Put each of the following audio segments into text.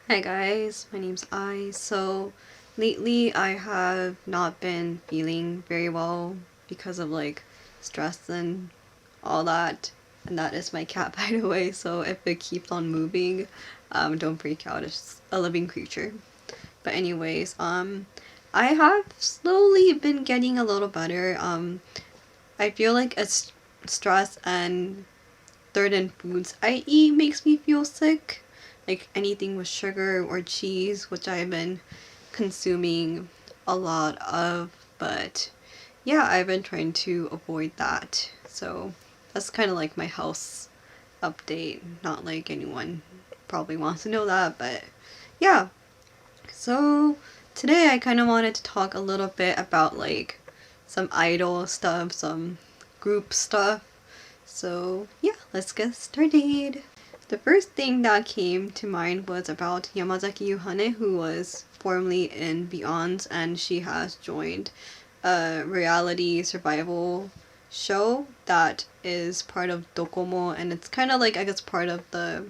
Hi guys, my name's I. So lately I have not been feeling very well because of stress and all that. And that is my cat by the way, so if it keeps on moving, don't freak out, it's a living creature. But anyways, I have slowly been getting a little better. I feel like it's stress and certain foods I eat makes me feel sick. Like anything with sugar or cheese, which I've been consuming a lot of, but yeah, I've been trying to avoid that. So that's kind of like my health update. Not like anyone probably wants to know that, but yeah. So today I kind of wanted to talk a little bit about some idol stuff, some group stuff. So yeah, let's get started. The first thing that came to mind was about Yamazaki Yuhane, who was formerly in Beyond, and she has joined a reality survival show that is part of Docomo, and it's kind of like, I guess, part of the,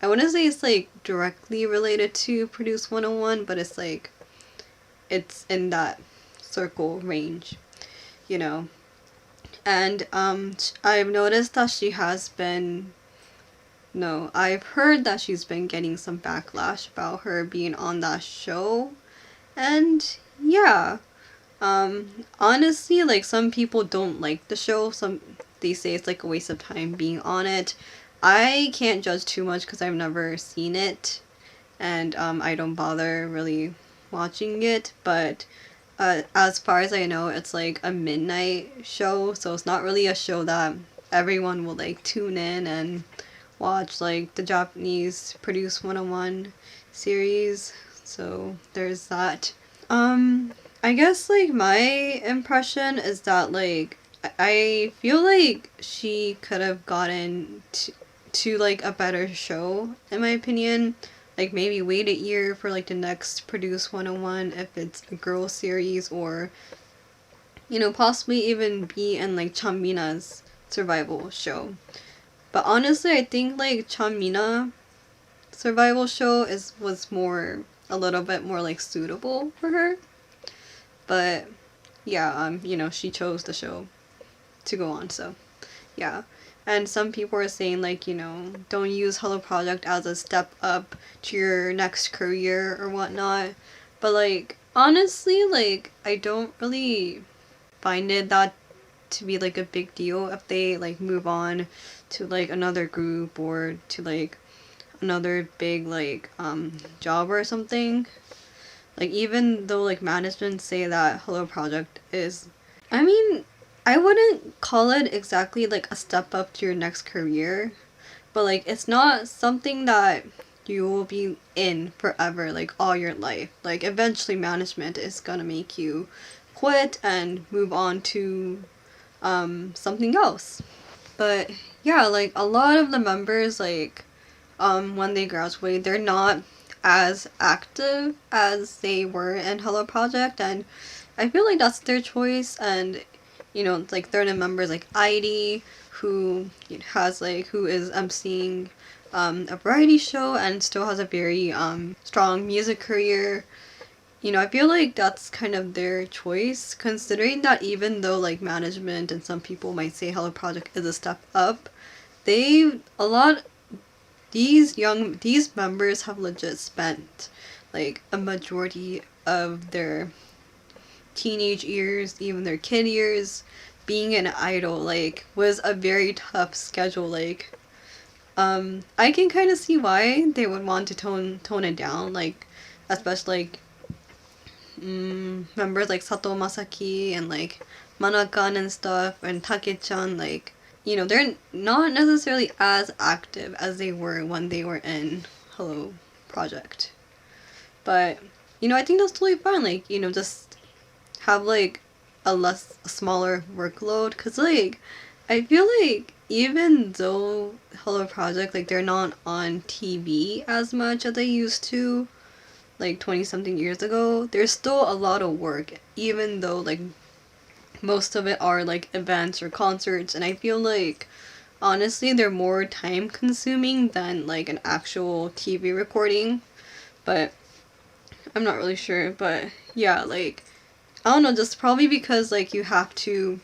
I wouldn't say it's like directly related to Produce 101, but it's like, it's in that circle range, you know. And I've noticed that she has been, no, I've heard that she's been getting some backlash about her being on that show. And yeah, honestly, like some people don't like the show. Some they say it's like a waste of time being on it. I can't judge too much because I've never seen it, and I don't bother really watching it. But as far as I know, it's like a midnight show, so it's not really a show that everyone will like tune in and watch, like the Japanese Produce 101 series. So there's that. I guess like my impression is that I feel like she could have gotten to like a better show in my opinion. Like maybe wait a year for like the next Produce 101 if it's a girl series, or possibly even be in like Chanmina's survival show. But honestly, I think like Chanmina survival show was more, a little bit more like suitable for her. But yeah, she chose the show to go on, so yeah. And some people are saying like, don't use Hello Project as a step up to your next career or whatnot. But like honestly, like I don't really find it that to be like a big deal if they like move on to like another group or to like another big job or something. Like even though like management say that Hello Project is, I mean, I wouldn't call it exactly like a step up to your next career, but like it's not something that you will be in forever, like all your life. Like eventually management is gonna make you quit and move on to something else. But yeah, like a lot of the members, when they graduate, they're not as active as they were in Hello Project, and I feel like that's their choice. And it's like certain members like Idy, who has who is emceeing a variety show and still has a very strong music career. I feel like that's kind of their choice, considering that even though like management and some people might say Hello Project is a step up, they a lot these members have legit spent like a majority of their teenage years, even their kid years, being an idol. Like was a very tough schedule. I can kind of see why they would want to tone it down, like especially members like Sato Masaki and like Manakan and stuff, and Take-chan, they're not necessarily as active as they were when they were in Hello Project. But, I think that's totally fine. Just have a smaller workload. Cause I feel like even though Hello Project, they're not on TV as much as they used to, 20 something years ago, there's still a lot of work, even though most of it are events or concerts. And I feel like honestly they're more time consuming than an actual TV recording. but I'm not really sure. But yeah, like, I don't know, just probably because like you have to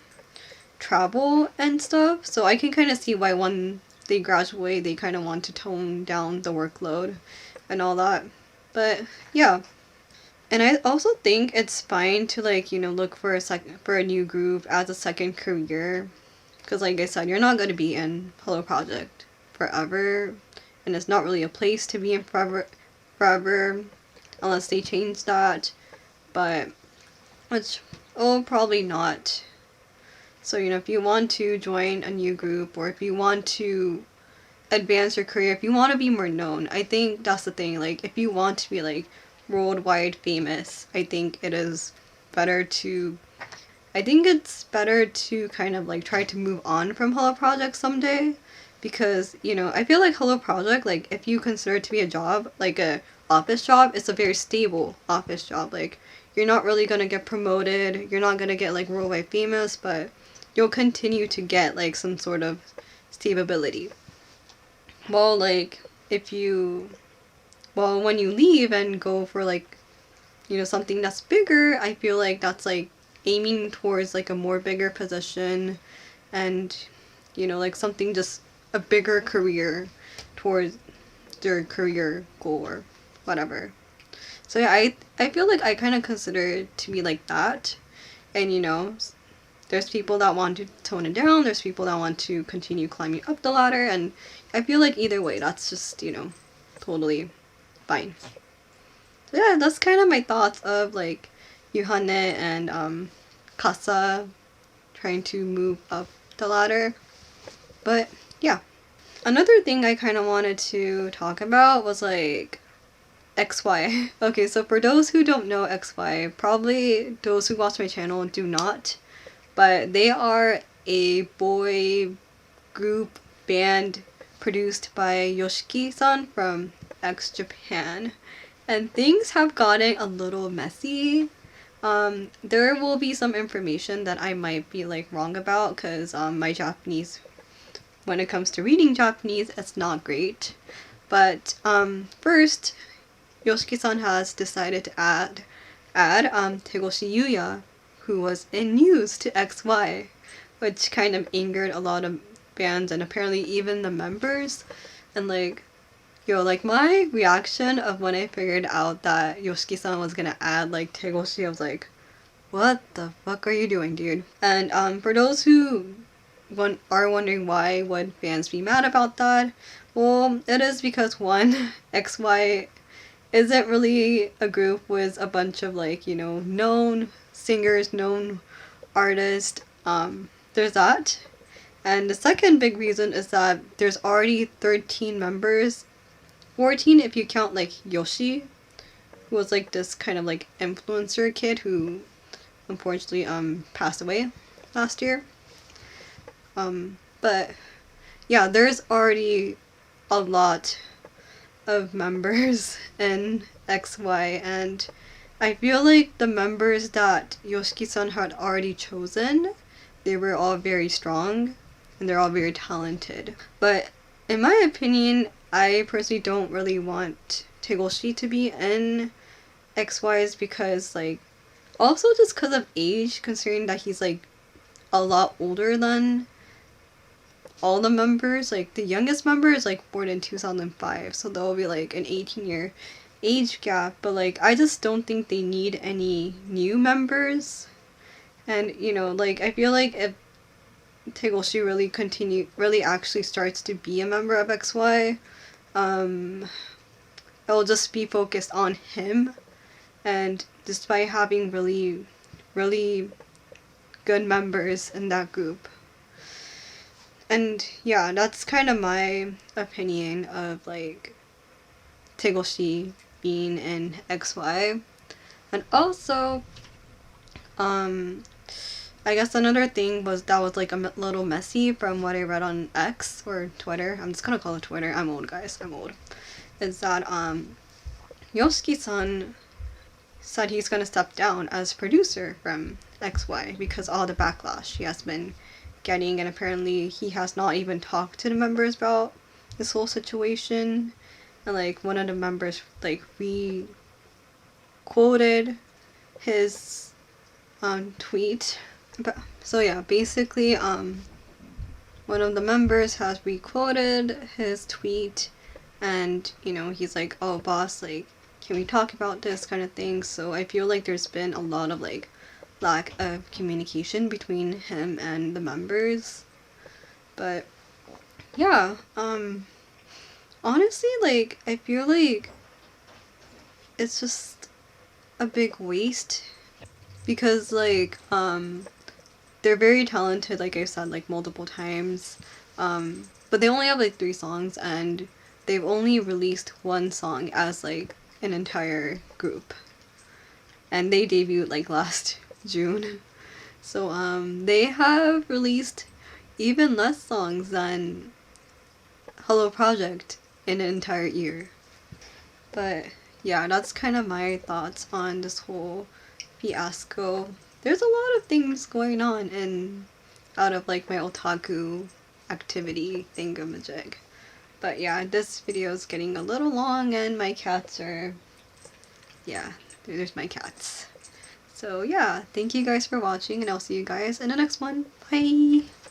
travel and stuff, so I can kind of see why when they graduate they kind of want to tone down the workload and all that. But yeah, and I also think it's fine to like, you know, look for a new group as a second career, because like I said, you're not going to be in Hello Project forever, and it's not really a place to be in forever unless they change that. But which, oh, probably not. So, you know, if you want to join a new group, or if you want to advance your career, if you want to be more known, I think that's the thing. Like, if you want to be like worldwide famous, I think it's better to kind of like try to move on from Hello Project someday, because, you know, I feel like Hello Project, like, if you consider it to be a job, like a office job, it's a very stable office job. Like, you're not really gonna get promoted, you're not gonna get like worldwide famous, but you'll continue to get like some sort of stability. Well, like, when you leave and go for like, you know, something that's bigger, I feel like that's like aiming towards like a more bigger position, and, you know, like something, just a bigger career towards their career goal or whatever. So yeah, I feel like I kind of consider it to be like that. And, you know, there's people that want to tone it down, there's people that want to continue climbing up the ladder, and I feel like either way, that's just, you know, totally fine. So yeah, that's kind of my thoughts of like Yuhane and Kasa trying to move up the ladder. But yeah. Another thing I kind of wanted to talk about was like XY. Okay, so for those who don't know XY, probably those who watch my channel do not, but they are a boy group band produced by Yoshiki-san from X Japan, and things have gotten a little messy. There will be some information that I might be like wrong about, because my Japanese, when it comes to reading Japanese, it's not great. But first, Yoshiki-san has decided to add Tegoshi Yuya, who was in news, to XY, which kind of angered a lot of fans and apparently even the members. And like, yo, like my reaction of when I figured out that Yoshiki-san was gonna add like Tegoshi, I was like, what the fuck are you doing, dude? And for those who are wondering why would fans be mad about that, well, it is because one, XY isn't really a group with a bunch of like, you know, known singers, known artists. There's that. And the second big reason is that there's already 13 members, 14 if you count like Yoshi, who was like this kind of like influencer kid who unfortunately passed away last year. But yeah, there's already a lot of members in XY, and I feel like the members that Yoshiki-san had already chosen, they were all very strong and they're all very talented. But in my opinion, I personally don't really want Tegoshi to be in XY's, because like, also just because of age, considering that he's like a lot older than all the members. Like the youngest member is like born in 2005, so there'll be like an 18-year age gap. But like, I just don't think they need any new members. And, you know, like, I feel like if Tegoshi really actually starts to be a member of XY, it'll just be focused on him. And despite having really, really good members in that group. And yeah, that's kind of my opinion of like Tegoshi being in XY. And also, I guess another thing was that was like a little messy from what I read on X or Twitter. I'm just gonna call it Twitter. I'm old, guys. I'm old. Is that Yoshiki-san said he's gonna step down as producer from XY because all the backlash he has been getting, and apparently he has not even talked to the members about this whole situation. and like one of the members like re-quoted his tweet. But so yeah, basically one of the members has re-quoted his tweet, and you know, he's like, oh boss, like, can we talk about this kind of thing? So I feel like there's been a lot of like lack of communication between him and the members. But yeah, honestly, like, I feel like it's just a big waste because like they're very talented, like I said, like multiple times, but they only have like 3 songs, and they've only released 1 song as like an entire group, and they debuted like last June. So they have released even less songs than Hello Project in an entire year. But yeah, that's kind of my thoughts on this whole fiasco. There's a lot of things going on in out of like my otaku activity thingamajig. But yeah, this video is getting a little long, and my cats are, yeah, there's my cats. So yeah, thank you guys for watching, and I'll see you guys in the next one. Bye!